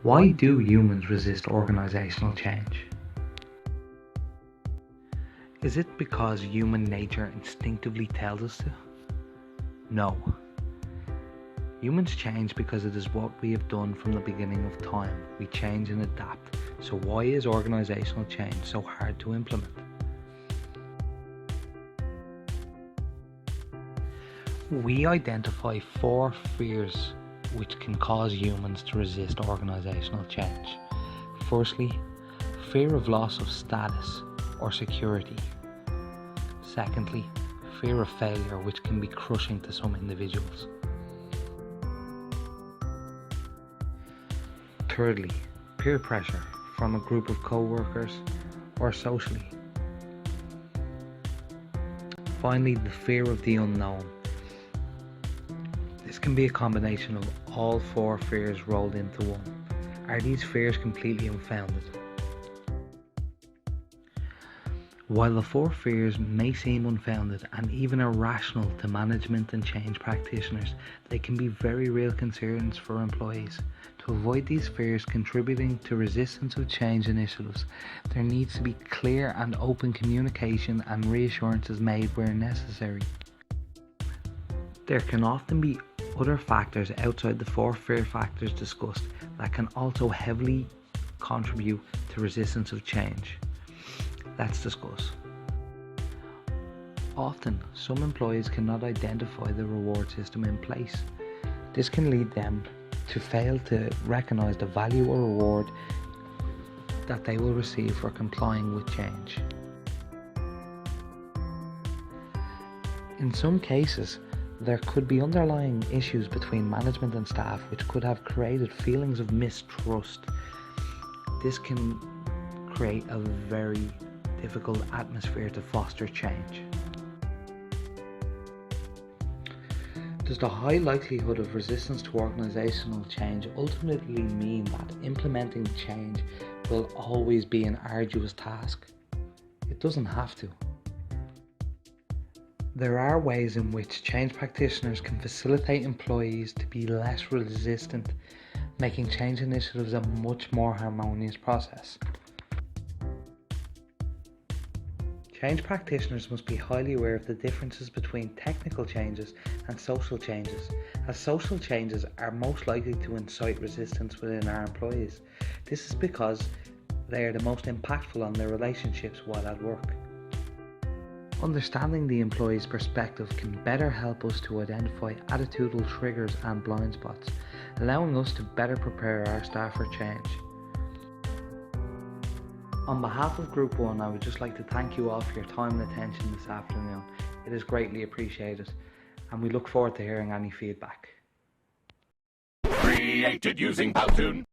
Why do humans resist organisational change? Is it because human nature instinctively tells us to? No. Humans change because it is what we have done from the beginning of time. We change and adapt. So why is organisational change so hard to implement? We identify 4 fears which can cause humans to resist organisational change. Firstly, fear of loss of status or security. Secondly, fear of failure, which can be crushing to some individuals. Thirdly, peer pressure from a group of co-workers or socially. Finally, the fear of the unknown. This can be a combination of all 4 fears rolled into one. Are these fears completely unfounded? While the 4 fears may seem unfounded and even irrational to management and change practitioners, they can be very real concerns for employees. To avoid these fears contributing to resistance of change initiatives, there needs to be clear and open communication and reassurances made where necessary. There can often be other factors outside the 4 fear factors discussed that can also heavily contribute to resistance of change. Let's discuss. Often, some employees cannot identify the reward system in place. This can lead them to fail to recognise the value or reward that they will receive for complying with change. In some cases, there could be underlying issues between management and staff which could have created feelings of mistrust. This can create a very difficult atmosphere to foster change. Does the high likelihood of resistance to organisational change ultimately mean that implementing change will always be an arduous task? It doesn't have to. There are ways in which change practitioners can facilitate employees to be less resistant, making change initiatives a much more harmonious process. Change practitioners must be highly aware of the differences between technical changes and social changes, as social changes are most likely to incite resistance within our employees. This is because they are the most impactful on their relationships while at work. Understanding the employee's perspective can better help us to identify attitudinal triggers and blind spots, allowing us to better prepare our staff for change. On behalf of Group 1, I would just like to thank you all for your time and attention this afternoon. It is greatly appreciated, and we look forward to hearing any feedback. Created using Powtoon.